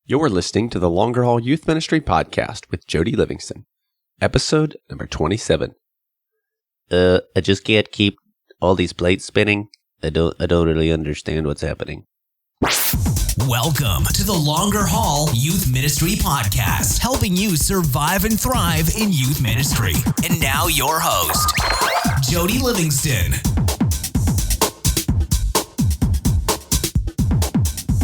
You're listening to the Longer Haul Youth Ministry Podcast with Jody Livingston, episode number 27. I just can't keep all these plates spinning. I don't really understand what's happening. Welcome to the Longer Haul Youth Ministry Podcast, helping you survive and thrive in youth ministry. And now your host, Jody Livingston.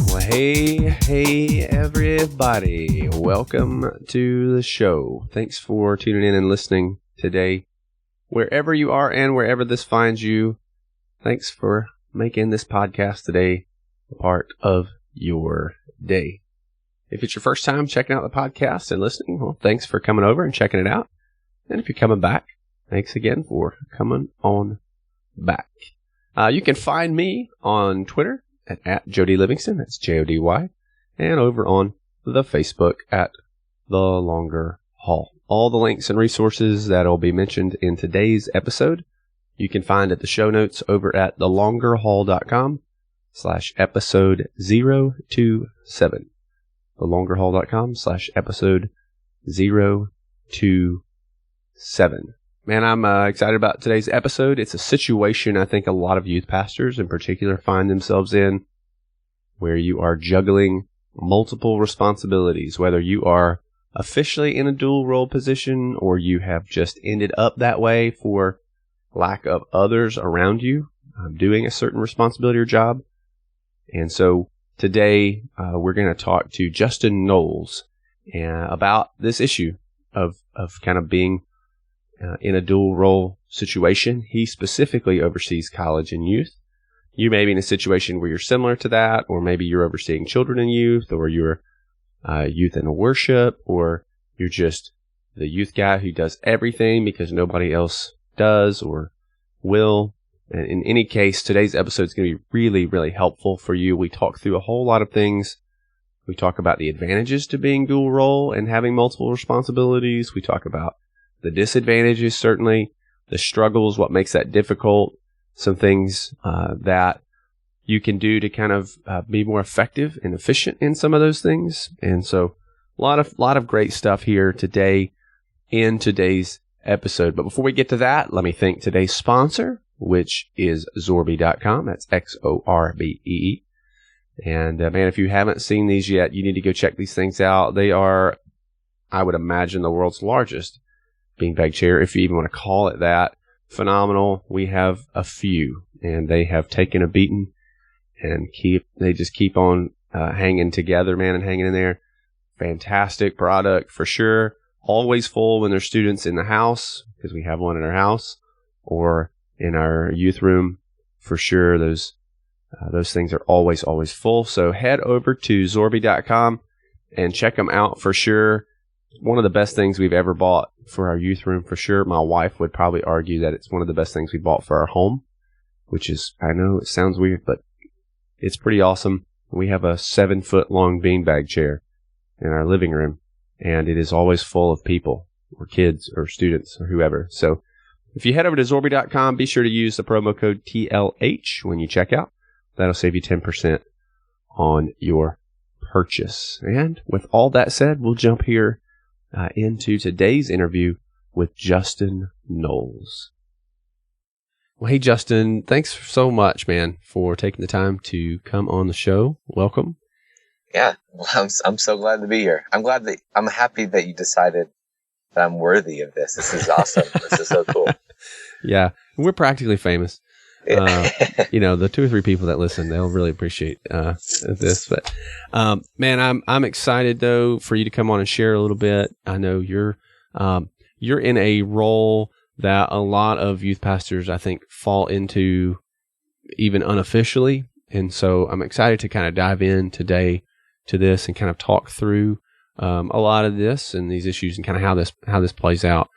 Well, hey, everybody. Welcome to the show. Thanks for tuning in and listening today. Wherever you are and wherever this finds you, thanks for making this podcast today a part of your day. If it's your first time checking out the podcast and listening, well, thanks for coming over and checking it out. And if you're coming back, thanks again for coming on back. You can find me on Twitter at Jody Livingston, that's Jody, and over on the Facebook at The Longer Haul. All the links and resources that will be mentioned in today's episode, you can find at the show notes over at thelongerhaul.com/episode 027. thelongerhaul.com/episode 027. Man, I'm excited about today's episode. It's a situation I think a lot of youth pastors in particular find themselves in, where you are juggling multiple responsibilities, whether you are officially in a dual role position or you have just ended up that way for lack of others around you doing a certain responsibility or job. And so today we're going to talk to Justin Knowles about this issue of kind of being in a dual role situation. He specifically oversees college and youth. You may be in a situation where you're similar to that, or maybe you're overseeing children and youth, or you're youth in worship, or you're just the youth guy who does everything because nobody else does or will. And in any case, today's episode is going to be really, really helpful for you. We talk through a whole lot of things. We talk about the advantages to being dual role and having multiple responsibilities. We talk about the disadvantages, certainly, the struggles, what makes that difficult, some things that you can do to kind of be more effective and efficient in some of those things. And so a lot of great stuff here today in today's episode. But before we get to that, let me thank today's sponsor, which is Zorbe.com. That's XORBE. And man, if you haven't seen these yet, you need to go check these things out. They are, I would imagine, the world's largest beanbag chair, if you even want to call it that. Phenomenal. We have a few, and they have taken a beating and they just keep on hanging together, man, and hanging in there. Fantastic product for sure. Always full when there's students in the house, because we have one in our house, or in our youth room for sure. Those things are always full. So head over to Zorbe.com and check them out for sure. One of the best things we've ever bought for our youth room for sure. My wife would probably argue that it's one of the best things we bought for our home, which is, I know it sounds weird, but it's pretty awesome. We have a 7-foot long beanbag chair in our living room, and it is always full of people or kids or students or whoever. So if you head over to Zorbe.com, be sure to use the promo code TLH when you check out. That'll save you 10% on your purchase. And with all that said, we'll jump here into today's interview with Justin Knowles. Well, hey, Justin, thanks so much, man, for taking the time to come on the show. Welcome. Yeah, well, I'm so glad to be here. I'm happy that you decided that I'm worthy of this. This is awesome. This is so cool. Yeah, we're practically famous. The 2 or 3 people that listen, they'll really appreciate this. But man, I'm excited though for you to come on and share a little bit. I know you're in a role that a lot of youth pastors, I think, fall into even unofficially, and so I'm excited to kind of dive in today to this and kind of talk through a lot of this and these issues and kind of how this plays out.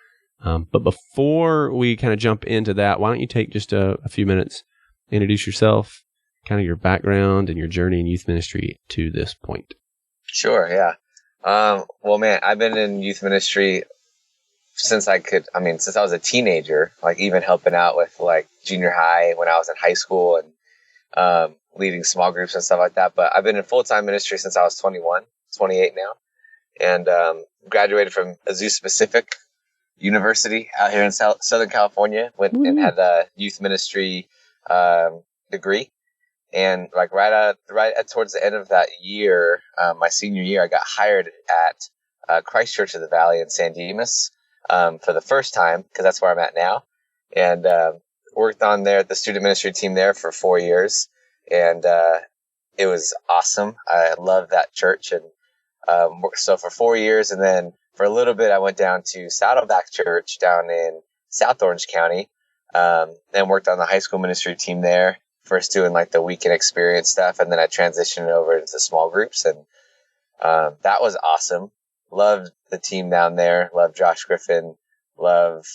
But before we kind of jump into that, why don't you take just a few minutes, introduce yourself, kind of your background and your journey in youth ministry to this point. Sure, yeah. Well, man, I've been in youth ministry since I was a teenager, like even helping out with like junior high when I was in high school. And leading small groups and stuff like that. But I've been in full-time ministry since I was 21, 28 now, and graduated from Azusa Pacific University out here in Southern California. Went and had a youth ministry degree. And like right at towards the end of that year, my senior year, I got hired at Christ Church of the Valley in San Dimas for the first time, because that's where I'm at now, and worked on the student ministry team there for 4 years, and it was awesome. I loved that church, and so for 4 years, and then for a little bit, I went down to Saddleback Church down in South Orange County, and worked on the high school ministry team there. First doing like the weekend experience stuff, and then I transitioned over into small groups, and that was awesome. Loved the team down there. Loved Josh Griffin. Love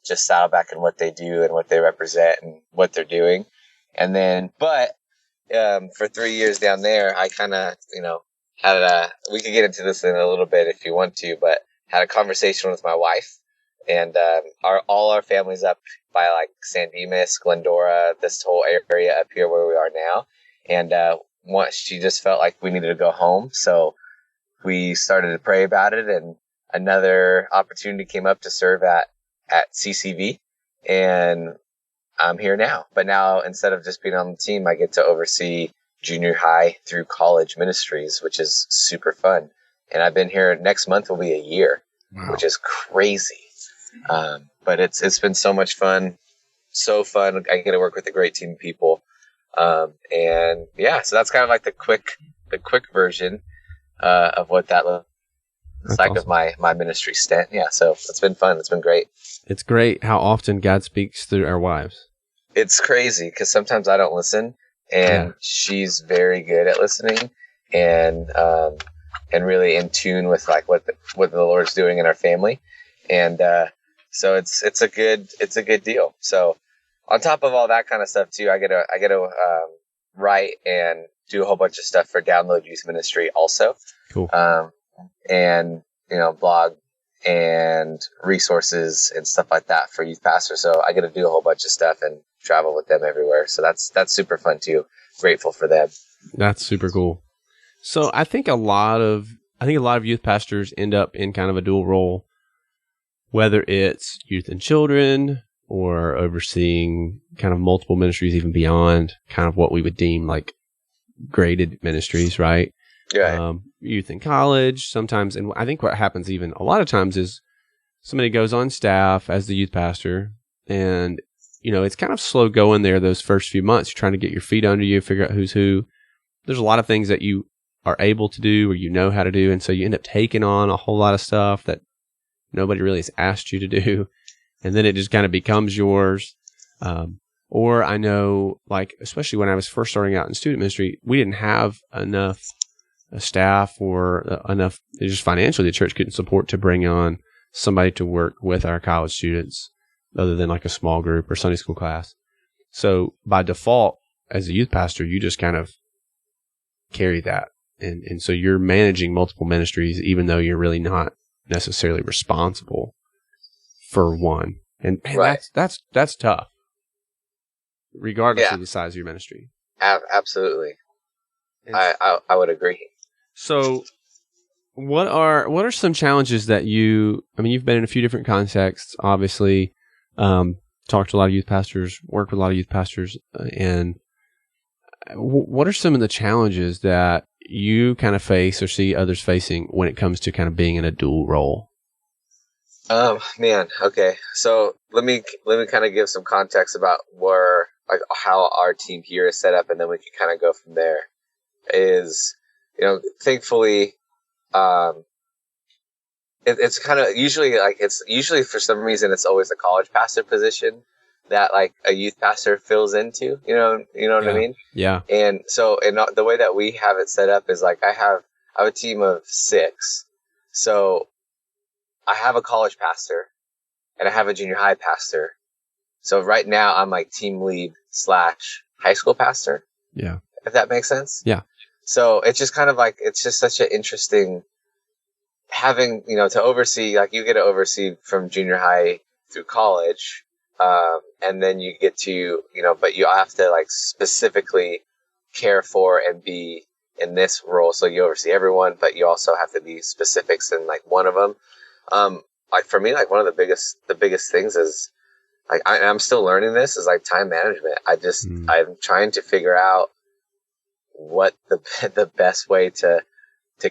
just Saddleback and what they do and what they represent and what they're doing. And then, but for 3 years down there, I kind of, had we could get into this in a little bit if you want to, but had a conversation with my wife, and all our families up by like San Dimas, Glendora, this whole area up here where we are now. And once she just felt like we needed to go home. So we started to pray about it, and another opportunity came up to serve at CCV, and I'm here now. But now, instead of just being on the team, I get to oversee junior high through college ministries, which is super fun. And I've been here, next month will be a year, which is crazy. But it's been so much fun. So fun. I get to work with a great team of people. And yeah, so that's kind of like the quick version of what that looks like awesome. Of my ministry stint. Yeah, so it's been fun. It's been great. It's great how often God speaks through our wives. It's crazy because sometimes I don't listen, and she's very good at listening, and really in tune with like what the Lord's doing in our family, and so it's a good deal. So on top of all that kind of stuff too, I get to write and do a whole bunch of stuff for Download Youth Ministry also. Cool. And blog and resources and stuff like that for youth pastors. So I get to do a whole bunch of stuff and travel with them everywhere. So that's super fun too. Grateful for them. That's super cool. So I think a lot of youth pastors end up in kind of a dual role, whether it's youth and children or overseeing kind of multiple ministries, even beyond kind of what we would deem like graded ministries, right? Yeah. Youth in college sometimes. And I think what happens even a lot of times is somebody goes on staff as the youth pastor, and, it's kind of slow going there those first few months. You're trying to get your feet under you, figure out who's who. There's a lot of things that you are able to do or how to do. And so you end up taking on a whole lot of stuff that nobody really has asked you to do. And then it just kind of becomes yours. Or I know, like, especially when I was first starting out in student ministry, we didn't have enough staff or enough, just financially, the church couldn't support to bring on somebody to work with our college students other than like a small group or Sunday school class. So by default, as a youth pastor, you just kind of carry that. And so you're managing multiple ministries, even though you're really not necessarily responsible for one. And right. that's tough, regardless of the size of your ministry. Absolutely. I would agree. So what are some challenges that you've been in a few different contexts, obviously, talked to a lot of youth pastors, worked with a lot of youth pastors, and what are some of the challenges that you kind of face or see others facing when it comes to kind of being in a dual role? Man, okay. So let me kind of give some context about how our team here is set up, and then we can kind of go from there. Thankfully, it's kind of usually for some reason it's always a college pastor position that like a youth pastor fills into, what I mean? Yeah. And so, the way that we have it set up is like, I have a team of 6. So I have a college pastor and I have a junior high pastor. So right now I'm like team lead / high school pastor. Yeah. If that makes sense. Yeah. So it's just kind of like, it's just such an interesting having, to oversee, like you get to oversee from junior high through college. And then you get to, but you have to like specifically care for and be in this role. So you oversee everyone, but you also have to be specifics in like one of them. Like for me, like one of the biggest things is like, I'm still learning this, is like time management. I'm trying to figure out what the best way to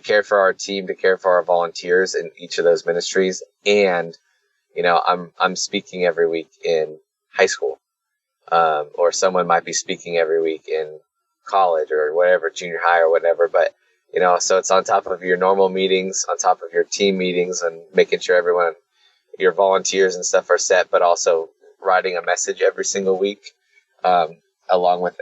care for our team, to care for our volunteers in each of those ministries. And, I'm speaking every week in high school, or someone might be speaking every week in college or whatever, junior high or whatever. But, so it's on top of your normal meetings, on top of your team meetings, and making sure everyone, your volunteers and stuff are set, but also writing a message every single week, along with,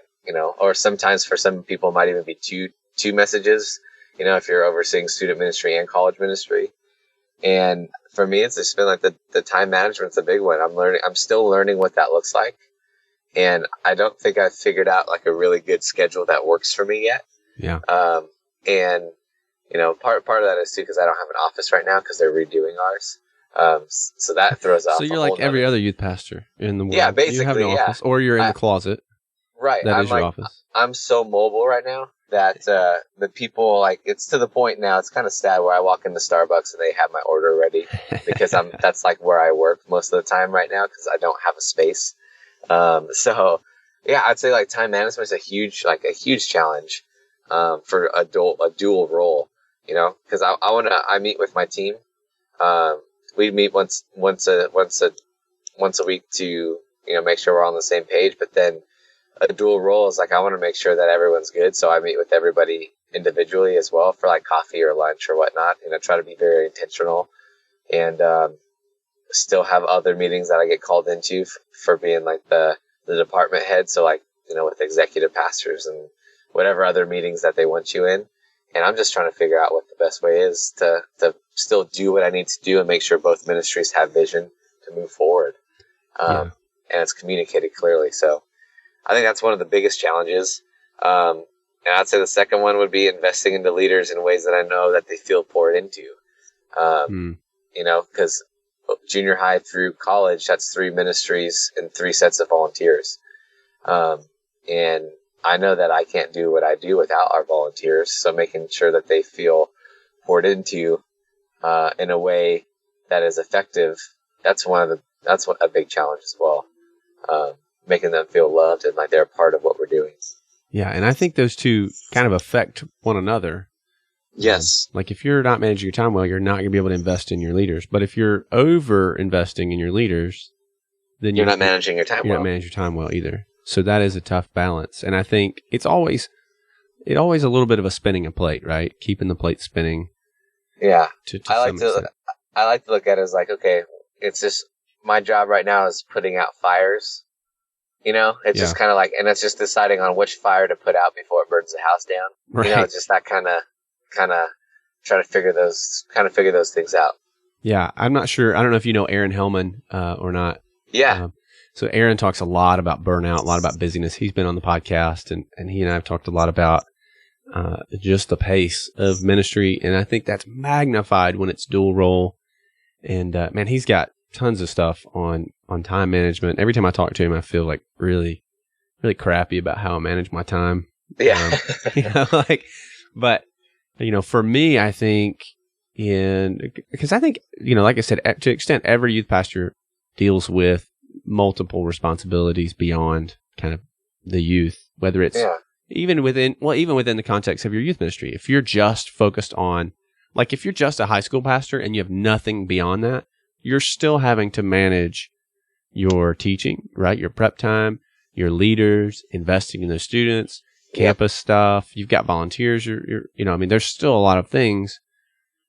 or sometimes for some people it might even be two messages, if you're overseeing student ministry and college ministry. And for me, it's just been like the time management's a big one. I'm still learning what that looks like. And I don't think I've figured out like a really good schedule that works for me yet. Yeah. And, part of that is too, because I don't have an office right now because they're redoing ours. So that throws off. So you're like every other youth pastor in the world. Yeah, basically, you have no office, or you're in the closet. Right. That is your office. I'm so mobile right now that the people, like, it's to the point now, it's kind of sad where I walk into Starbucks and they have my order ready because that's like where I work most of the time right now because I don't have a space. So yeah, I'd say like time management is a huge challenge for a dual role, because I meet with my team. We meet once a week to make sure we're on the same page, but then a dual role is like I want to make sure that everyone's good, so I meet with everybody individually as well for like coffee or lunch or whatnot, try to be very intentional, and still have other meetings that I get called into for being like the department head, so like with executive pastors and whatever other meetings that they want you in. And I'm just trying to figure out what the best way is to still do what I need to do and make sure both ministries have vision to move forward. And it's communicated clearly. So I think that's one of the biggest challenges. And I'd say the second one would be investing into leaders in ways that I know that they feel poured into. Because junior high through college, that's 3 ministries and 3 sets of volunteers. And I know that I can't do what I do without our volunteers. So making sure that they feel poured into in a way that is effective, that's a big challenge as well. Making them feel loved and like they're a part of what we're doing. Yeah, and I think those two kind of affect one another. Yes. Like if you're not managing your time well, you're not going to be able to invest in your leaders. But if you're over investing in your leaders, then you're not managing your time well. You're not managing your time well either. So that is a tough balance. And I think it's always a little bit of a spinning a plate, right? Keeping the plate spinning. Yeah. I like to look at it as like, okay, it's just my job right now is putting out fires. It's just kind of like, and it's just deciding on which fire to put out before it burns the house down. Right. Just that kind of try to figure those things out. Yeah. I'm not sure. I don't know if you know Aaron Hellman or not. Yeah. So Aaron talks a lot about burnout, a lot about busyness. He's been on the podcast and he and I have talked a lot about just the pace of ministry. And I think that's magnified when it's dual role. And man, he's got tons of stuff on time management. Every time I talk to him, I feel like really, really crappy about how I manage my time. Yeah. But for me, I think because I think, like I said, to an extent, every youth pastor deals with multiple responsibilities beyond kind of the youth, whether it's even within the context of your youth ministry. If you're just focused on, like if you're just a high school pastor and you have nothing beyond that, you're still having to manage your teaching, right? Your prep time, your leaders, investing in those students, campus stuff. You've got volunteers. There's still a lot of things.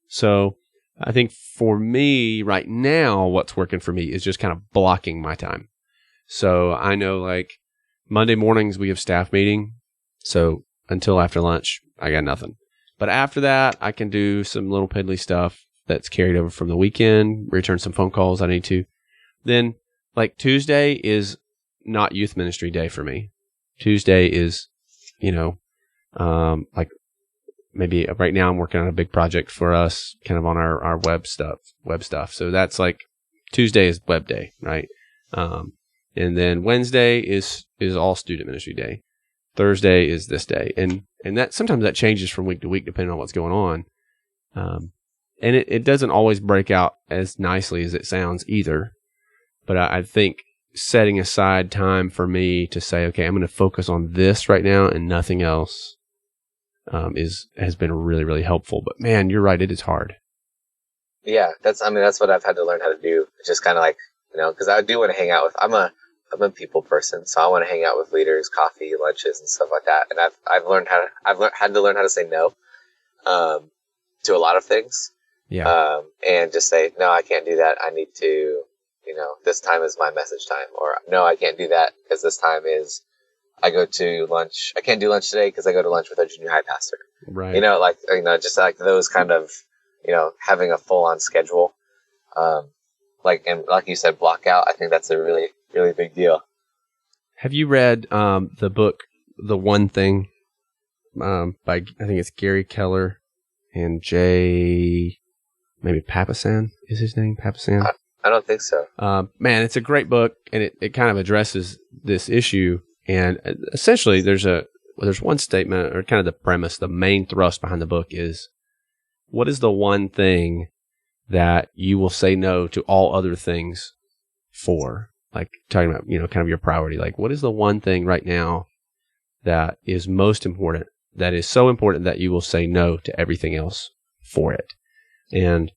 So I think for me right now, what's working for me is just kind of blocking my time. So I know like Monday mornings we have staff meeting. So until after lunch, I got nothing. But after that, I can do some little piddly stuff that's carried over from the weekend, return some phone calls I need to. Then like Tuesday is not youth ministry day for me. Tuesday is, like maybe right now I'm working on a big project for us kind of on our web stuff. So that's like Tuesday is web day, right? And then Wednesday is all student ministry day. Thursday is this day. And that sometimes that changes from week to week depending on what's going on. And it doesn't always break out as nicely as it sounds either. But I think setting aside time for me to say, okay, I'm going to focus on this right now and nothing else has been really, really helpful. But man, you're right. It is hard. Yeah, that's what I've had to learn how to do. It's just kind of like, because I do want to hang out with, I'm a people person, so I want to hang out with leaders, coffee, lunches, and stuff like that. And I've had to learn how to say no to a lot of things. Yeah. And just say, no, I can't do that. I need to, this time is my message time. Or no, I can't do that because this time is, I go to lunch. I can't do lunch today because I go to lunch with our junior high pastor. Right. Just like those kind of, having a full on schedule. And like you said, block out. I think that's a really, really big deal. Have you read the book, The One Thing, by, I think it's Gary Keller and maybe Papasan is his name? Papasan? I don't think so. Man, it's a great book, and it kind of addresses this issue. And essentially, there's one statement, or kind of the premise, the main thrust behind the book is, what is the one thing that you will say no to all other things for? Like talking about, kind of your priority. Like, what is the one thing right now that is most important, that is so important that you will say no to everything else for it? And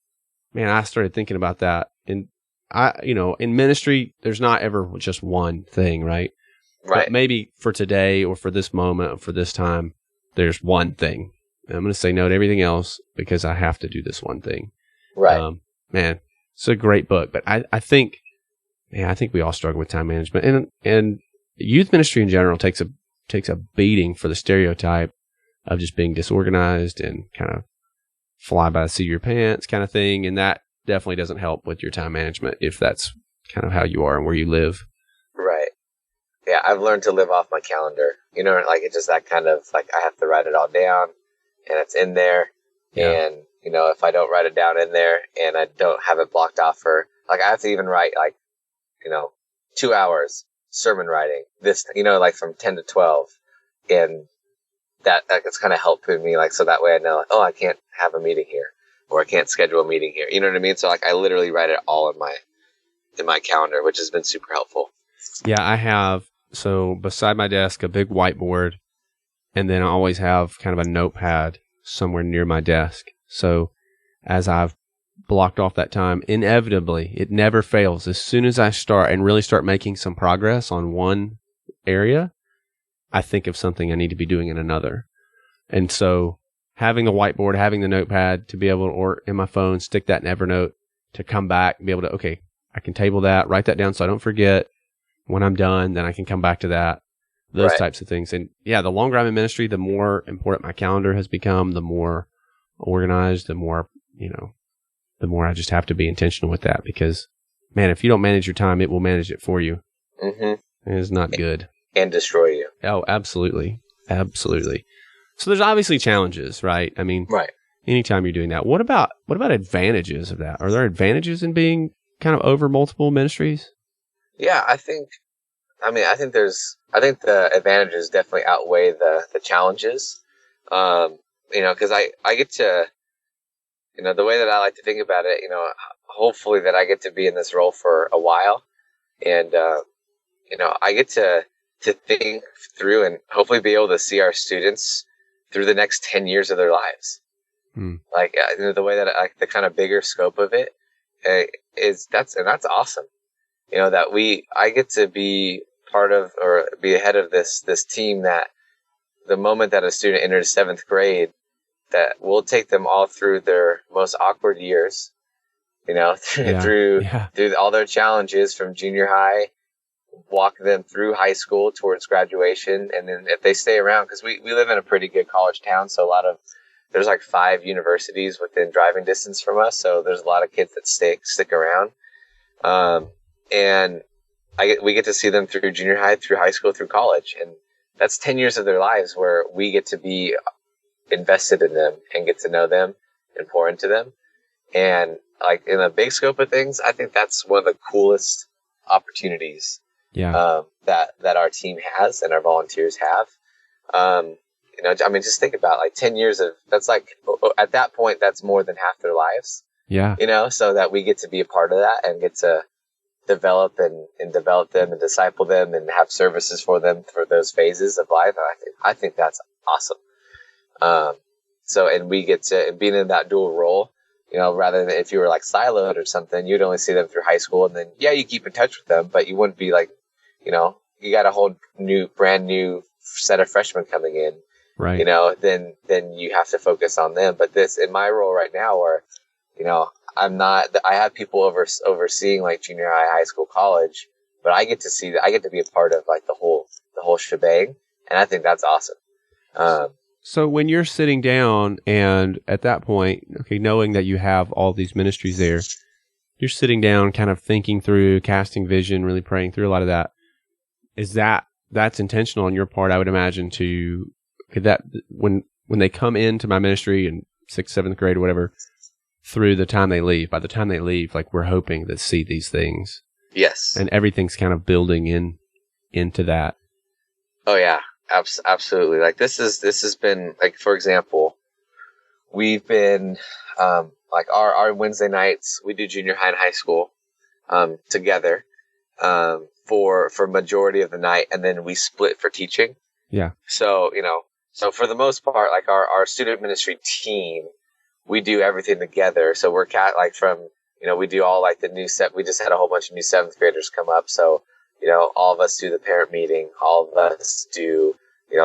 man, I started thinking about that. And in ministry, there's not ever just one thing, right? Right. But maybe for today or for this moment or for this time, there's one thing. And I'm going to say no to everything else because I have to do this one thing. Right. Man, it's a great book. But I think we all struggle with time management. And youth ministry in general takes a beating for the stereotype of just being disorganized and kind of fly by the seat of your pants kind of thing. And that definitely doesn't help with your time management if that's kind of how you are and where you live. Right. Yeah, I've learned to live off my calendar. It's just that kind of, like, I have to write it all down and it's in there. Yeah. And, if I don't write it down in there and I don't have it blocked off for, like, I have to even write, 2 hours sermon writing, this, from 10 to 12. And that it's kind of helping me, so that way I know, I can't have a meeting here or I can't schedule a meeting here. You know what I mean? So, I literally write it all in my calendar, which has been super helpful. Yeah, I have. So beside my desk, a big whiteboard, and then I always have kind of a notepad somewhere near my desk. So as I've blocked off that time, inevitably, it never fails. As soon as I start and really start making some progress on one area, I think of something I need to be doing in another. And so having the whiteboard, having the notepad to be able to, or in my phone, stick that in Evernote to come back and be able to, okay, I can table that, write that down so I don't forget. When I'm done, then I can come back to that, those types of things. And yeah, the longer I'm in ministry, the more important my calendar has become, the more organized, the more I just have to be intentional with that because, man, if you don't manage your time, it will manage it for you. Mm-hmm. It is not good. And destroy you. Oh, absolutely. Absolutely. So there's obviously challenges, right? I mean, right. Anytime you're doing that. What about advantages of that? Are there advantages in being kind of over multiple ministries? Yeah, I think the advantages definitely outweigh the challenges. Because I get to, the way that I like to think about it, hopefully that I get to be in this role for a while. And, I get to think through and hopefully be able to see our students through the next 10 years of their lives. The way that the kind of bigger scope of it that's awesome. I get to be part of or be ahead of this team that the moment that a student enters 7th grade, that we'll take them all through their most awkward years, through all their challenges from junior high, walk them through high school towards graduation. And then if they stay around, because we live in a pretty good college town, so there's 5 universities within driving distance from us. So there's a lot of kids that stick around. And we get to see them through junior high, through high school, through college. And that's 10 years of their lives where we get to be invested in them and get to know them and pour into them. And in the big scope of things, I think that's one of the coolest opportunities that our team has and our volunteers have. I mean, just think about like 10 years of that's like at that point, that's more than half their lives. Yeah. So that we get to be a part of that and get to develop and develop them and disciple them and have services for them for those phases of life. And I think that's awesome. And we get to being in that dual role, rather than if you were like siloed or something, you'd only see them through high school and then, you keep in touch with them, but you wouldn't be like, you got a whole brand new set of freshmen coming in, right? Then you have to focus on them. But this in my role right now where, I have people overseeing like junior high school, college, but I get to be a part of like the whole shebang. And I think that's awesome. So when you're sitting down and at that point, okay, knowing that you have all these ministries there, you're sitting down kind of thinking through, casting vision, really praying through a lot of that. That's intentional on your part, I would imagine, when they come into my ministry in 6th, 7th grade or whatever, through the time they leave. By the time they leave, like we're hoping to see these things. Yes. And everything's kind of building into that. Oh yeah, absolutely. Like this has been like, for example, we've been like our Wednesday nights, we do junior high and high school together for majority of the night, and then we split for teaching. Yeah. So for the most part, like our student ministry team, we do everything together. So we're we do all like the new set. We just had a whole bunch of new 7th graders come up. So, all of us do the parent meeting. All of us do,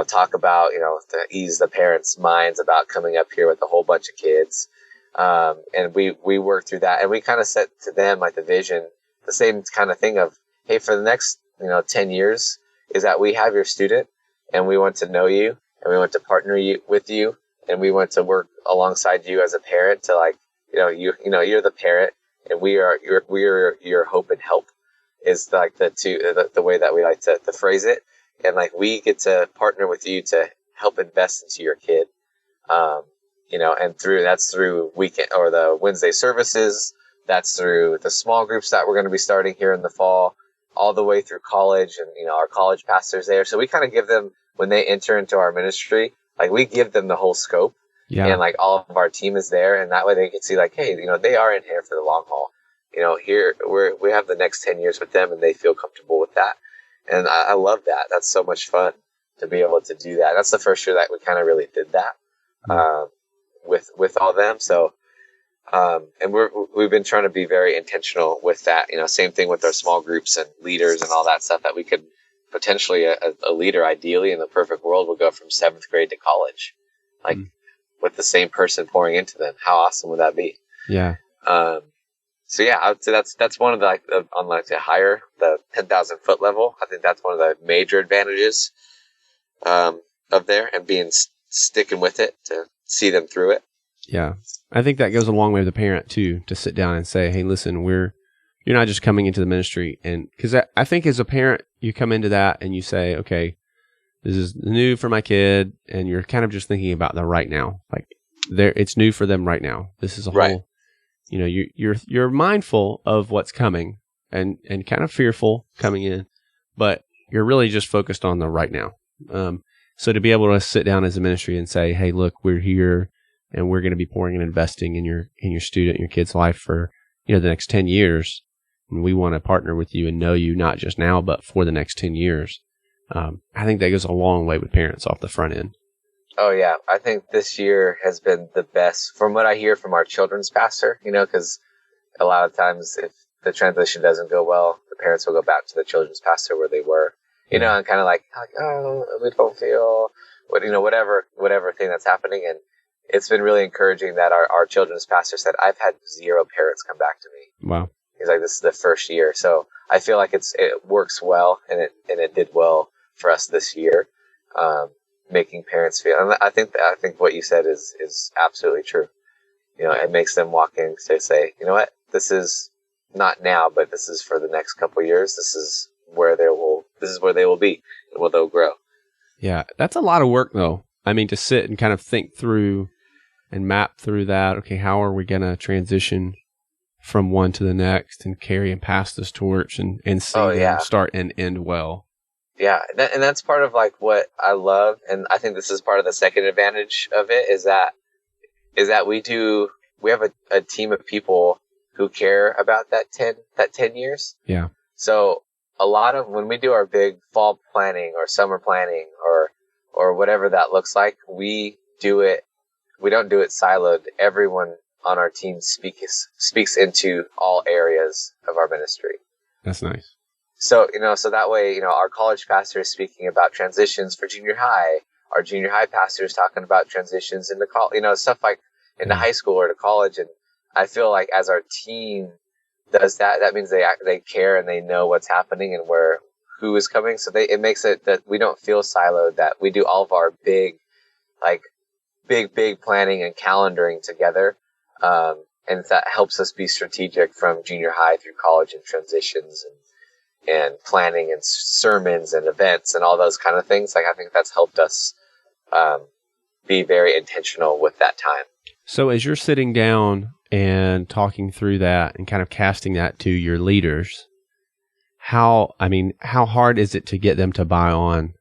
talk about, to ease the parents' minds about coming up here with a whole bunch of kids. And we work through that, and we kind of set to them like the vision, the same kind of thing of, hey, for the next, 10 years is that we have your student and we want to know you and we want to partner with you. And we want to work alongside you as a parent to like, you're the parent and we are your hope and help is like the way that we like to phrase it. And like, we get to partner with you to help invest into your kid. And that's through weekend or the Wednesday services. That's through the small groups that we're going to be starting here in the fall, all the way through college and, our college pastors there. So we kind of give them, when they enter into our ministry, like we give them the whole scope, and like all of our team is there, and that way they can see like, hey, they are in here for the long haul. Here we have the next 10 years with them, and they feel comfortable with that, and I love that. That's so much fun to be able to do that. That's the first year that we kind of really did that with all them. So, and we've been trying to be very intentional with that. Same thing with our small groups and leaders and all that stuff that we could. Potentially a leader, ideally in the perfect world, will go from 7th grade to college, like with the same person pouring into them. How awesome would that be? Yeah. So yeah, I would say that's one of the on like the higher, the 10,000 foot level. I think that's one of the major advantages of there, and being sticking with it to see them through it. Yeah, I think that goes a long way with the parent too, to sit down and say, hey, listen, you're not just coming into the ministry, and because I think as a parent, you come into that and you say, okay, this is new for my kid, and you're kind of just thinking about the right now, like it's new for them right now. This is a whole, you're mindful of what's coming and kind of fearful coming in, but you're really just focused on the right now. So to be able to sit down as a ministry and say, hey, look, we're here and we're going to be pouring and investing in your student, your kid's life for the next 10 years. And we want to partner with you and know you not just now, but for the next 10 years. I think that goes a long way with parents off the front end. Oh, yeah. I think this year has been the best from what I hear from our children's pastor, because a lot of times if the transition doesn't go well, the parents will go back to the children's pastor where they were, and kind of like, oh, we don't feel whatever thing that's happening. And it's been really encouraging that our children's pastor said, I've had 0 parents come back to me. Wow. He's like, this is the first year. So I feel like it works well, and it did well for us this year, making parents feel. And I think what you said is absolutely true. It makes them walk in to say, you know what, this is not now, but this is for the next couple of years. This is where they will be and where they'll grow. Yeah, that's a lot of work, though. I mean, to sit and kind of think through and map through that. Okay, how are we going to transition from one to the next and carry and pass this torch and see them start and end well. Yeah, and that's part of like what I love, and I think this is part of the second advantage of it is that we have a team of people who care about that 10 years. Yeah. So a lot of when we do our big fall planning or summer planning or whatever that looks like, we don't do it siloed. Everyone on our team speaks into all areas of our ministry. That's nice. So, so that way, our college pastor is speaking about transitions for junior high. Our junior high pastor is talking about transitions into college, stuff like into high school or to college. And I feel like as our team does that, that means they care and they know what's happening and who is coming. So it makes it that we don't feel siloed, that we do all of our big planning and calendaring together. And that helps us be strategic from junior high through college and transitions and planning and sermons and events and all those kind of things. Like, I think that's helped us be very intentional with that time. So as you're sitting down and talking through that and kind of casting that to your leaders, how hard is it to get them to buy on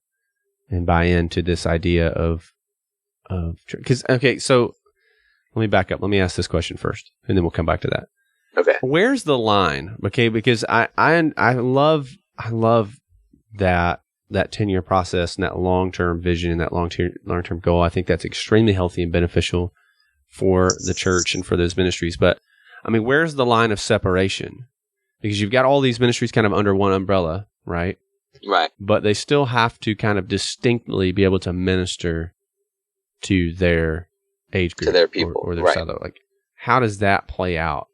and buy into this idea of because, okay, so let me back up. Let me ask this question first, and then we'll come back to that. Okay. Where's the line? Okay, because I love that 10-year process and that long-term vision and that long-term goal. I think that's extremely healthy and beneficial for the church and for those ministries. But I mean, where's the line of separation? Because you've got all these ministries kind of under one umbrella, right? Right. But they still have to kind of distinctly be able to minister to their age group, to their people, or their right. silo. Like, how does that play out?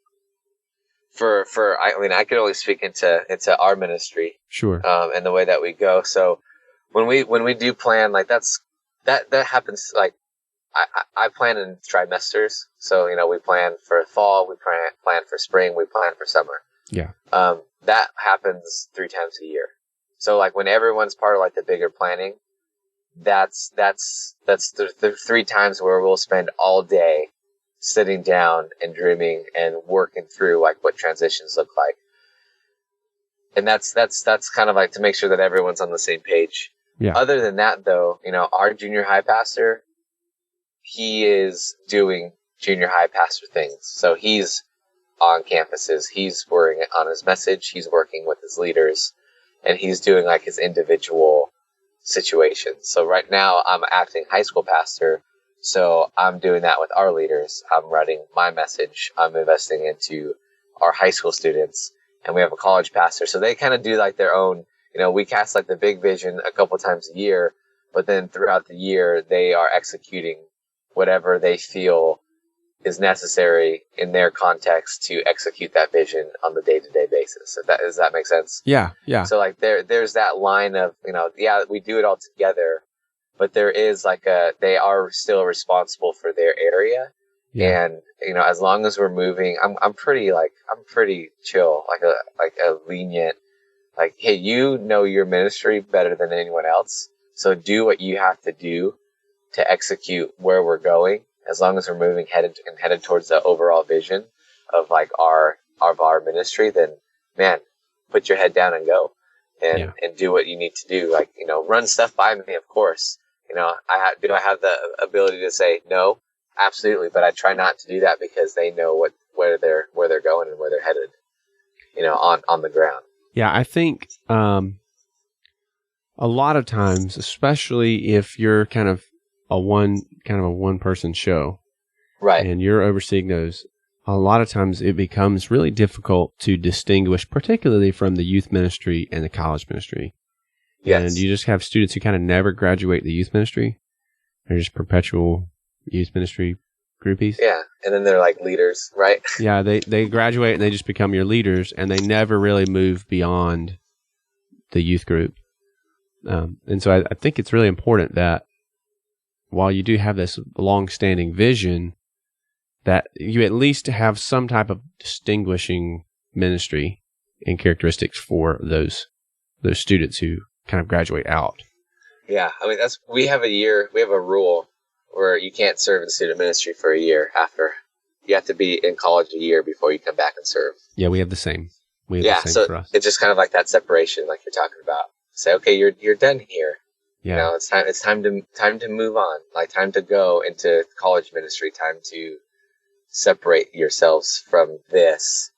I can only speak into our ministry, Sure, and the way that we go. So when we do plan, like that happens. Like I plan in trimesters. So we plan for fall, we plan for spring, we plan for summer. yeah, that happens 3 times a year. So like when everyone's part of like the bigger planning, that's the 3 times where we'll spend all day sitting down and dreaming and working through like what transitions look like. And that's kind of like to make sure that everyone's on the same page. yeah. Other than that though, our junior high pastor, he is doing junior high pastor things. So he's on campuses, he's working on his message, he's working with his leaders, and he's doing like his individual situations. So right now I'm acting high school pastor. So I'm doing that with our leaders. I'm writing my message. I'm investing into our high school students, and we have a college pastor. So they kind of do like their own, we cast like the big vision a couple times a year, but then throughout the year, they are executing whatever they feel is necessary in their context to execute that vision on the day-to-day basis. Does that make sense? Yeah, yeah. So like there's that line of, we do it all together, but there is like they are still responsible for their area. Yeah. And, as long as we're moving, I'm pretty chill, like a lenient, like, hey, your ministry better than anyone else. So do what you have to do to execute where we're going. As long as we're moving headed towards the overall vision of like our ministry, then man, put your head down and go and do what you need to do. Like, run stuff by me, of course. Do I have the ability to say no? Absolutely. But I try not to do that because they know where they're going and where they're headed, on the ground. Yeah. I think, a lot of times, especially if you're kind of a one person show, right, and you're overseeing those, a lot of times it becomes really difficult to distinguish, particularly from the youth ministry and the college ministry. Yes. And you just have students who kind of never graduate the youth ministry. They're just perpetual youth ministry groupies. Yeah. And then they're like leaders, right? Yeah. They graduate and they just become your leaders, and they never really move beyond the youth group. And so I think it's really important that while you do have this long-standing vision, that you at least have some type of distinguishing ministry and characteristics for those students who kind of graduate out. Yeah, I mean we have a rule where you can't serve in student ministry for a year after you have to be in college a year before you come back and serve. Yeah, we have the same. We have Yeah, the same so for us. it's just kind of like that separation, like you're talking about. Say, okay, you're done here. Yeah. You know, it's time to move on. Like time to go into college ministry. Time to separate yourselves from this.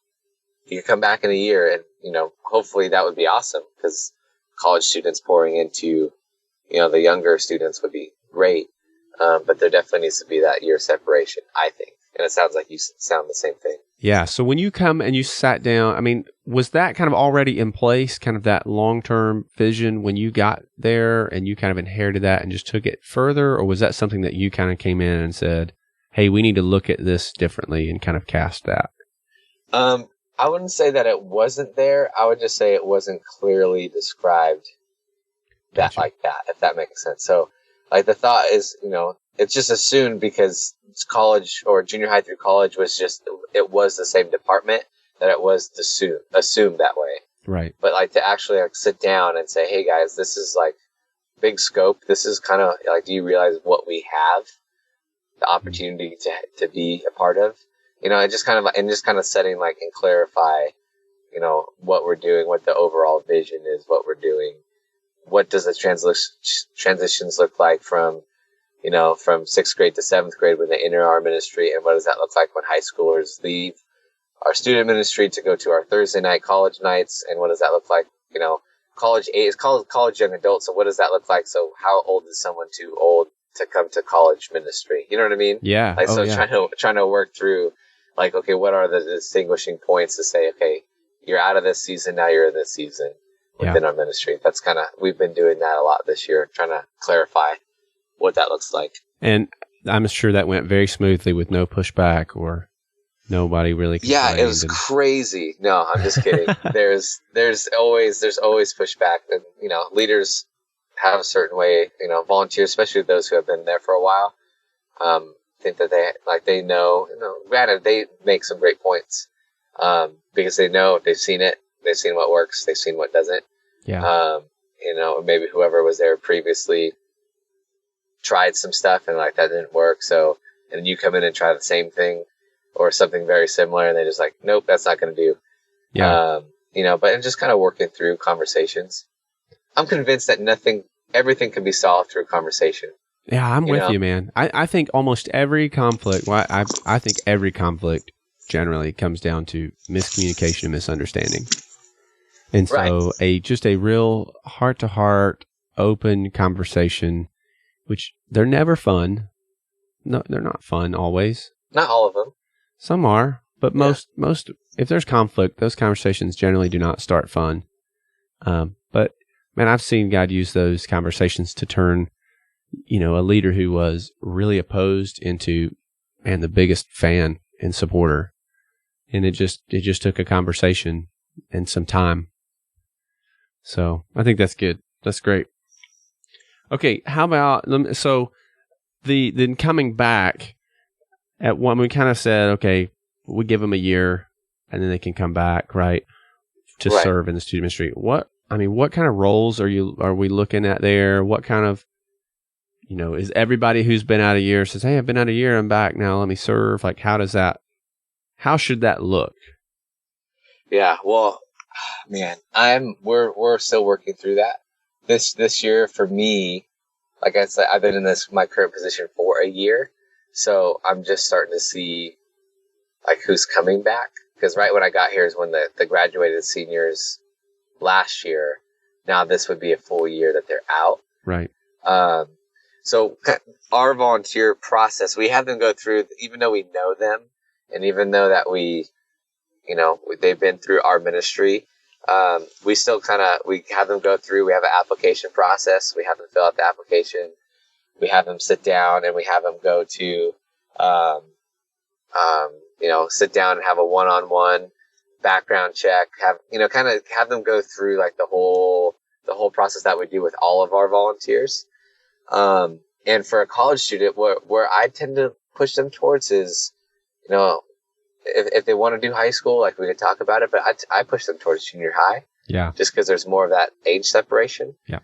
You can come back in a year, and you know, hopefully that would be awesome because college students pouring into, you know, the younger students would be great. But there definitely needs to be that year separation, I think. And it sounds like you sound the same thing. Yeah. So when you come and you sat down, I mean, was that kind of already in place, kind of that long-term vision when you got there and you kind of inherited that and just took it further? Or was that something that you kind of came in and said, hey, we need to look at this differently and kind of cast that? I wouldn't say that it wasn't there. I would just say it wasn't clearly described that like that, if that makes sense. So like the thought is, you know, it's just assumed because it's college or junior high through college was just, it was the same department that it was assumed that way. Right. But like to actually like sit down and say, hey guys, this is like big scope. This is kind of like, do you realize what we have the opportunity to be a part of? You know, it just kind of setting like and clarify, you know, what we're doing, what the overall vision is, what we're doing. What does the transitions look like from, you know, from 6th grade to 7th grade when they enter our ministry, and what does that look like when high schoolers leave our student ministry to go to our Thursday night college nights, and what does that look like, you know, college young adults, so what does that look like? So how old is someone too old to come to college ministry? You know what I mean? Yeah. Like, trying to work through, like, okay, what are the distinguishing points to say, okay, you're out of this season, now you're in this season within our ministry. That's kind of, we've been doing that a lot this year, trying to clarify what that looks like. And I'm sure that went very smoothly with no pushback or nobody really complained. Yeah, it was crazy. No, I'm just kidding. there's always pushback, and you know, leaders have a certain way, you know, volunteers, especially those who have been there for a while, think that they know, you know, granted they make some great points, because they know, they've seen it, they've seen what works, they've seen what doesn't. Yeah. You know, maybe whoever was there previously tried some stuff and like that didn't work. So, and you come in and try the same thing or something very similar, and they just like, nope, that's not going to do. Yeah. You know, but just kind of working through conversations. I'm convinced that everything can be solved through conversation. Yeah, I'm with you, man. I think almost every conflict, I think every conflict generally comes down to miscommunication and misunderstanding. And so just a real heart-to-heart, open conversation, which they're never fun. No, they're not fun always. Not all of them. Some are, but most, if there's conflict, those conversations generally do not start fun. But man, I've seen God use those conversations to turn, you know, a leader who was really opposed into, man, the biggest fan and supporter. And it just took a conversation and some time. So I think that's good. That's great. Okay. How about, so then coming back at one, we kind of said, okay, we give them a year and then they can come back, right, to serve in the student ministry. What kind of roles are we looking at there? What kind of, you know, is everybody who's been out a year says, hey, I've been out a year, I'm back now, let me serve? Like, how should that look? Yeah, well, man, we're still working through that. This year for me, like I said, I've been in my current position for a year. So I'm just starting to see like who's coming back. Because right when I got here is when the graduated seniors last year. Now this would be a full year that they're out. Right. So our volunteer process, we have them go through, even though we know them, and even though that they've been through our ministry, we still we have them go through, we have an application process. We have them fill out the application. We have them sit down and we have them go to, sit down and have a one-on-one background check, have them go through like the whole process that we do with all of our volunteers. And for a college student, where I tend to push them towards is, you know, if they want to do high school, like we could talk about it, but I push them towards junior high. Yeah. Just because there's more of that age separation. Yeah.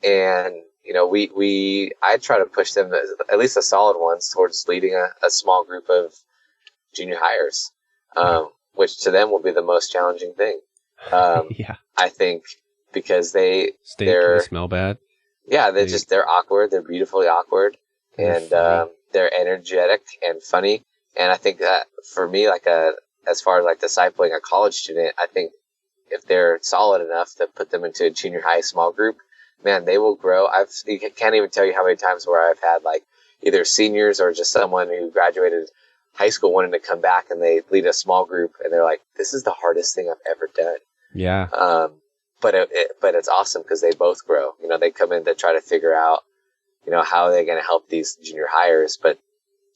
And, I try to push them, at least the solid ones, towards leading a small group of junior hires, which to them will be the most challenging thing. Yeah. I think because Stink, they smell bad. yeah, they're awkward. They're beautifully awkward, and funny. they're energetic and funny. And I think that for me, as far as like discipling a college student, I think if they're solid enough to put them into a junior high small group, man, they will grow. You can't even tell you how many times where I've had like either seniors or just someone who graduated high school wanting to come back, and they lead a small group, and they're like, "This is the hardest thing I've ever done." Yeah. But it's awesome because they both grow. They come in to try to figure out, how are they going to help these junior hires, but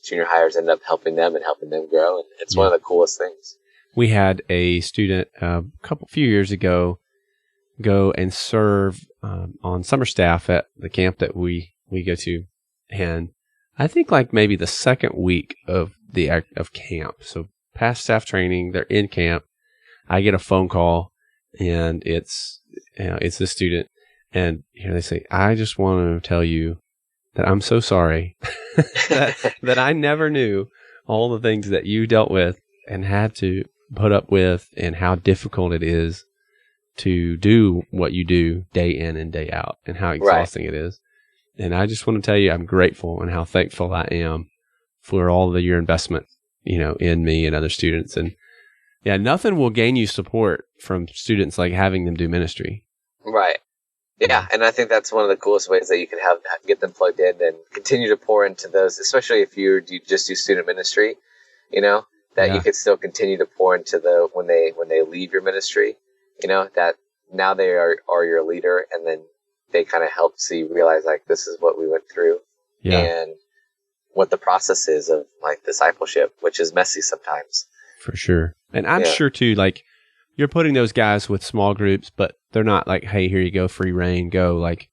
junior hires end up helping them and helping them grow, and it's one of the coolest things. We had a student few years ago go and serve on summer staff at the camp that we go to, and I think like maybe the second week of camp, so past staff training, they're in camp. I get a phone call, and it's the student, and they say, "I just want to tell you that I'm so sorry that I never knew all the things that you dealt with and had to put up with, and how difficult it is to do what you do day in and day out, and how exhausting it is. And I just want to tell you, I'm grateful and how thankful I am for all of your investment, in me and other students. And yeah, nothing will gain you support from students like having them do ministry. Right. Yeah, and I think that's one of the coolest ways that you can get them plugged in and continue to pour into those, especially if you just do student ministry, that you could still continue to pour into when they leave your ministry, that now they are your leader, and then they kind of help you realize like this is what we went through and what the process is of like discipleship, which is messy sometimes. For sure. And I'm sure too, like you're putting those guys with small groups, but they're not like, hey, here you go, free reign, go. Like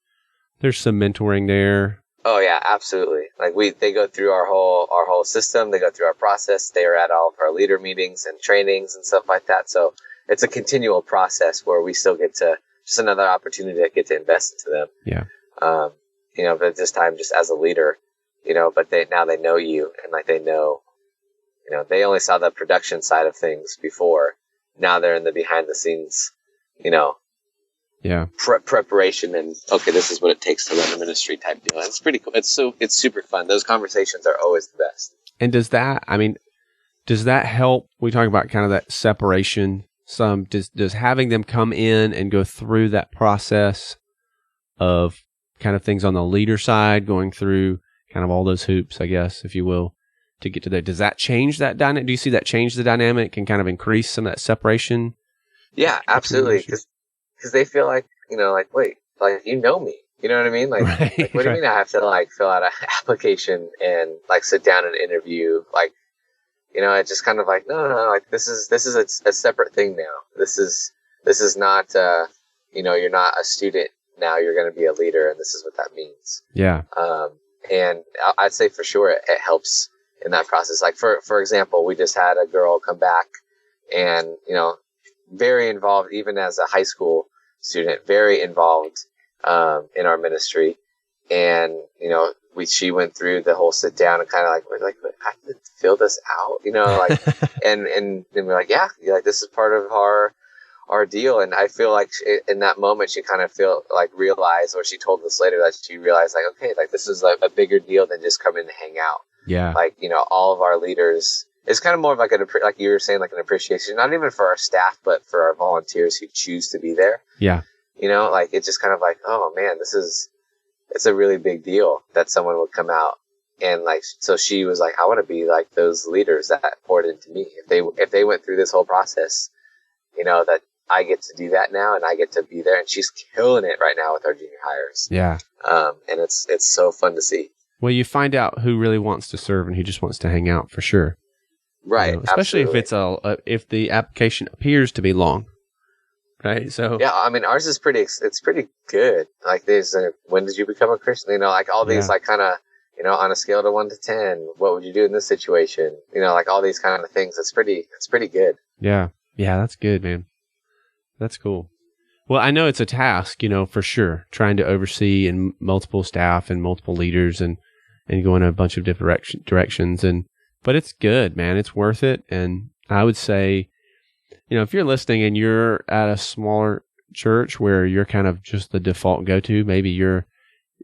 there's some mentoring there. Oh yeah, absolutely. Like they go through our whole system. They go through our process. They are at all of our leader meetings and trainings and stuff like that. So it's a continual process where we still get to just another opportunity to get to invest into them. Yeah. But this time just as a leader, but now they know you, and like they know, they only saw the production side of things before. Now they're in the behind the scenes, preparation, and okay, this is what it takes to run a ministry type deal. And it's pretty cool. It's super fun. Those conversations are always the best. And does that help? We talk about kind of that separation. Does having them come in and go through that process of kind of things on the leader side, going through kind of all those hoops, I guess, if you will, to get to there. Does that change that dynamic? Do you see that change the dynamic and kind of increase some of that separation? Yeah, absolutely. Because they feel like, like, wait, like, me. You know what I mean? Like, right, like what do you mean I have to like fill out an application and like sit down and interview? Like, it's just kind of like, no, like this is a separate thing now. This is not, you're not a student now. You're going to be a leader, and this is what that means. Yeah. And I'd say for sure it helps in that process. Like for example, we just had a girl come back, and very involved, even as a high school student, very involved in our ministry, and she went through the whole sit down and kind of like, we're like, I have to fill this out, like, and we're like, yeah, like this is part of our deal. And I feel like in that moment, she kind of realized, or she told us later that she realized like, okay, like this is like a bigger deal than just coming to hang out. Yeah. Like, all of our leaders, it's kind of more of like like you were saying, like an appreciation, not even for our staff, but for our volunteers who choose to be there. Yeah. Like it's just kind of like, oh man, it's a really big deal that someone would come out. And like, so she was like, I want to be like those leaders that poured into me. If they went through this whole process, that I get to do that now, and I get to be there. And she's killing it right now with our junior hires. Yeah. And it's so fun to see. Well, you find out who really wants to serve and who just wants to hang out, for sure. Right. Especially absolutely. if if the application appears to be long. Right. So yeah, I mean, ours is it's pretty good. Like there's when did you become a Christian? Like all these like kind of, on a scale to 1 to 10, what would you do in this situation? Like all these kind of things. It's pretty good. Yeah. Yeah. That's good, man. That's cool. Well, I know it's a task, for sure, trying to oversee and multiple staff and multiple leaders and go in a bunch of different directions. But it's good, man. It's worth it. And I would say, if you're listening and you're at a smaller church where you're kind of just the default go-to, maybe you're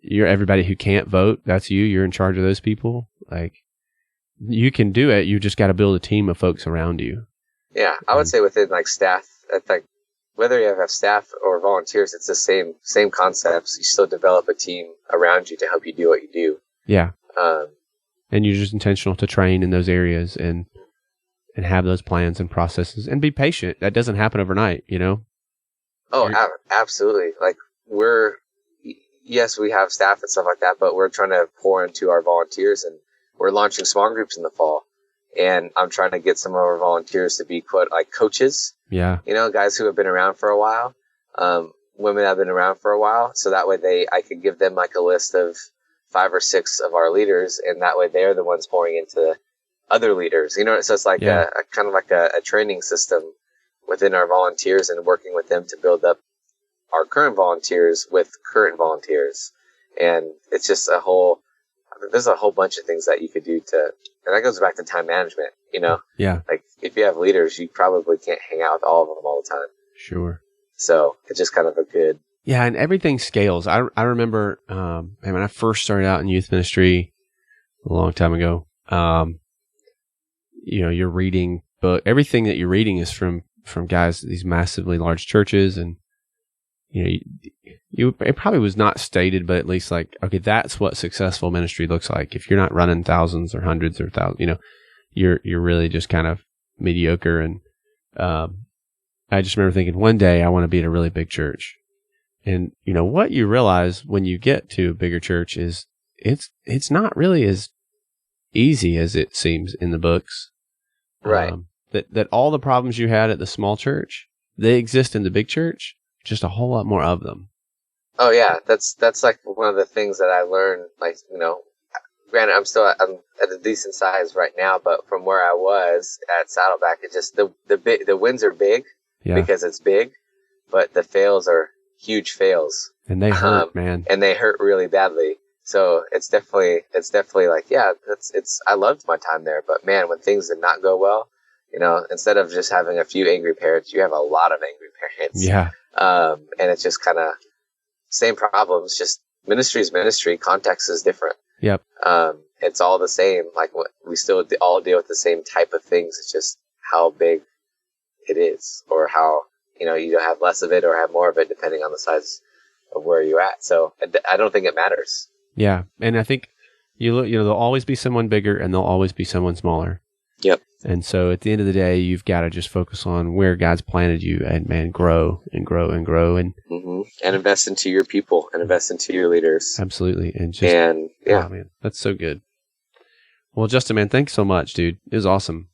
everybody who can't vote. That's you. You're in charge of those people. Like, you can do it. You just got to build a team of folks around you. Yeah, I would say within like staff, like whether you have staff or volunteers, it's the same concepts. You still develop a team around you to help you do what you do. Yeah. And you're just intentional to train in those areas and have those plans and processes and be patient. That doesn't happen overnight, Oh, absolutely. Like yes, we have staff and stuff like that, but we're trying to pour into our volunteers, and we're launching small groups in the fall. And I'm trying to get some of our volunteers to be quote like coaches. Yeah. Guys who have been around for a while, women that have been around for a while. So that way I could give them like a list of 5 or 6 of our leaders, and that way they're the ones pouring into other leaders. So it's like a kind of like a training system within our volunteers, and working with them to build up our current volunteers with current volunteers. And it's just there's a whole bunch of things that you could do and that goes back to time management, Yeah. Like if you have leaders, you probably can't hang out with all of them all the time. Sure. So it's just kind of a good. Yeah. And everything scales. I remember, when I first started out in youth ministry a long time ago, you're reading everything that you're reading is from guys, these massively large churches. And, it probably was not stated, but at least like, okay, that's what successful ministry looks like. If you're not running thousands or hundreds or thousands, you're really just kind of mediocre. And, I just remember thinking one day I want to be at a really big church. And, what you realize when you get to a bigger church is it's not really as easy as it seems in the books. Right. That all the problems you had at the small church, they exist in the big church, just a whole lot more of them. Oh yeah, that's like one of the things that I learned. Like granted, I'm at a decent size right now, but from where I was at Saddleback, it just the wins are big because it's big, but the fails are huge fails, and they hurt, man, and they hurt really badly. So it's definitely like I loved my time there, but man, when things did not go well, instead of just having a few angry parents, you have a lot of angry parents. Yeah. And it's just kind of same problems, just ministry is ministry. Context is different. Yep. It's all the same. Like we still all deal with the same type of things. It's just how big it is, or how, you have less of it or have more of it depending on the size of where you're at. So I don't think it matters. Yeah. And I think there'll always be someone bigger and there'll always be someone smaller. Yep. And so at the end of the day, you've got to just focus on where God's planted you and, man, grow and grow and grow and invest into your people and invest into your leaders. Absolutely. And yeah, man, that's so good. Well, Justin, man, thanks so much, dude. It was awesome.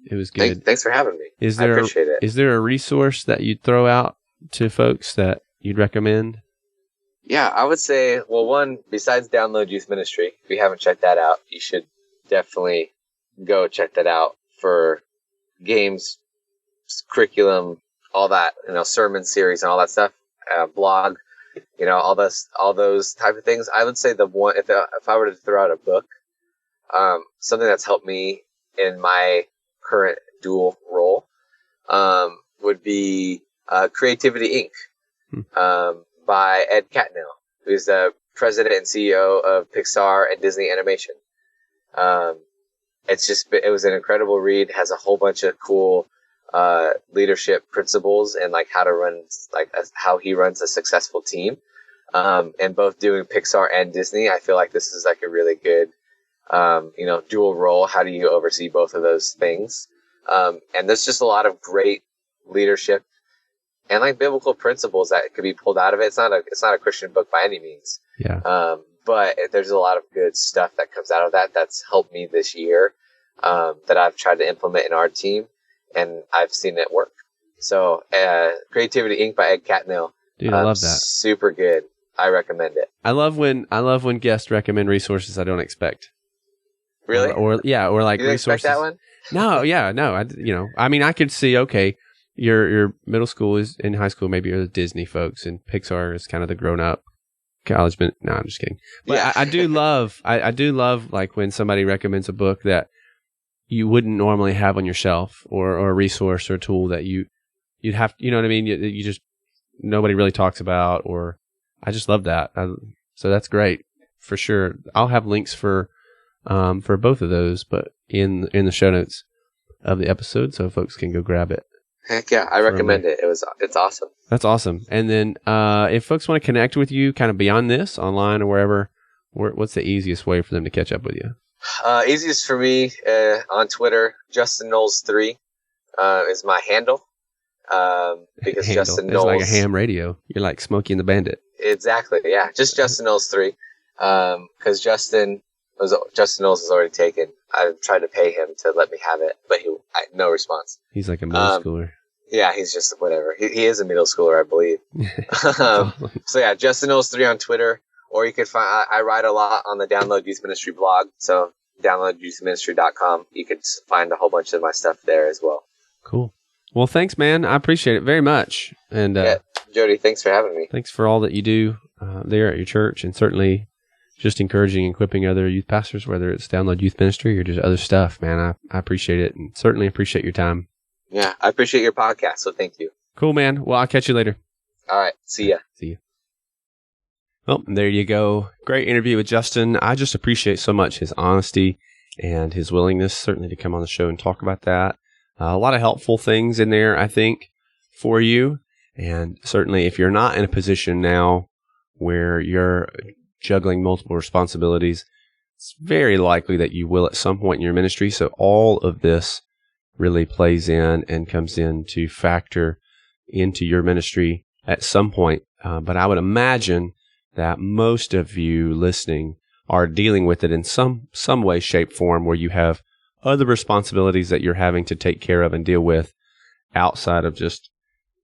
It was good. Thanks for having me. I appreciate it. Is there a resource that you'd throw out to folks that you'd recommend? Yeah, I would say, well, one, besides Download Youth Ministry, if you haven't checked that out, you should definitely go check that out for games, curriculum, all that, sermon series and all that stuff, blog, all those type of things. I would say the one, if I were to throw out a book, something that's helped me in my current dual role, would be Creativity Inc. By Ed Catmull, who's the president and CEO of Pixar and Disney Animation. It was an incredible read. Has a whole bunch of cool leadership principles and like how he runs a successful team. And both doing Pixar and Disney, I feel like this is like a really good, dual role. How do you oversee both of those things? And there's just a lot of great leadership and like biblical principles that could be pulled out of it. It's not a Christian book by any means. Yeah. But there's a lot of good stuff that comes out of that that's helped me this year, that I've tried to implement in our team, and I've seen it work. So, Creativity Inc. by Ed Catmull. Dude, I love that. Super good. I recommend it. I love when guests recommend resources I don't expect. Really? Or like you didn't resources. expect that one? No, yeah, no. I could see, okay, your middle school is in high school, maybe you're the Disney folks, and Pixar is kind of the grown up college. No, I'm just kidding. But Yeah. I do love, I do love like when somebody recommends a book that you wouldn't normally have on your shelf, or a resource or a tool that you'd have, you know what I mean? You just, nobody really talks about, or I just love that. So that's great for sure. I'll have links for both of those, but in the show notes of the episode, so folks can go grab it. Heck yeah, I recommend it. It's awesome. That's awesome. And then if folks want to connect with you kind of beyond this, online or wherever, what's the easiest way for them to catch up with you? Easiest for me on Twitter, Justin Knowles 3 is my handle. Because Justin Knowles, it's like a ham radio. You're like Smokey and the Bandit. Exactly, yeah. Just Justin Knowles 3. Because Justin Knowles is already taken. I tried to pay him to let me have it, but no response. He's like a middle schooler. Yeah, he's just whatever. He is a middle schooler, I believe. So yeah, Justin Knowles 3 on Twitter, or you could find. I write a lot on the Download Youth Ministry blog, so downloadyouthministry.com. You could find a whole bunch of my stuff there as well. Cool. Well, thanks, man. I appreciate it very much. And yeah, Jody, thanks for having me. Thanks for all that you do there at your church, and certainly just encouraging and equipping other youth pastors, whether it's Download Youth Ministry or just other stuff, man. I appreciate it, and certainly appreciate your time. Yeah, I appreciate your podcast, so thank you. Cool, man. Well, I'll catch you later. All right. See ya. See you. Well, there you go. Great interview with Justin. I just appreciate so much his honesty and his willingness, certainly, to come on the show and talk about that. A lot of helpful things in there, I think, for you. And certainly, if you're not in a position now where you're juggling multiple responsibilities, it's very likely that you will at some point in your ministry. So all of this really plays in and comes in to factor into your ministry at some point. But I would imagine that most of you listening are dealing with it in some way, shape, form, where you have other responsibilities that you're having to take care of and deal with outside of just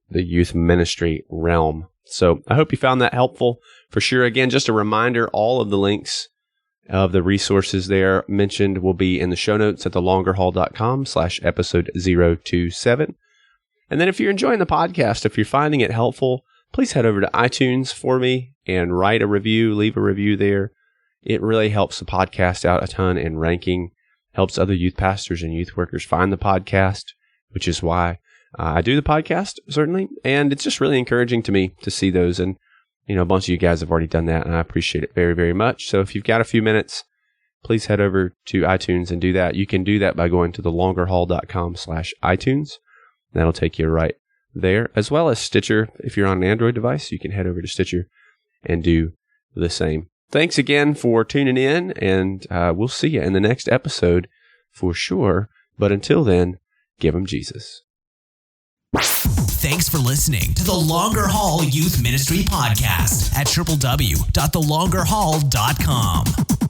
the youth ministry realm. So I hope you found that helpful for sure. Again, just a reminder, all of the links of the resources there mentioned will be in the show notes at thelongerhaul.com/episode 027. And then if you're enjoying the podcast, if you're finding it helpful, please head over to iTunes for me and write a review, leave a review there. It really helps the podcast out a ton in ranking, helps other youth pastors and youth workers find the podcast, which is why I do the podcast, certainly. And it's just really encouraging to me to see those. And, you know, a bunch of you guys have already done that, and I appreciate it very, very much. So if you've got a few minutes, please head over to iTunes and do that. You can do that by going to thelongerhaul.com/iTunes. That'll take you right there, as well as Stitcher. If you're on an Android device, you can head over to Stitcher and do the same. Thanks again for tuning in, and we'll see you in the next episode for sure. But until then, give 'em Jesus. Thanks for listening to the Longer Haul Youth Ministry Podcast at www.thelongerhaul.com.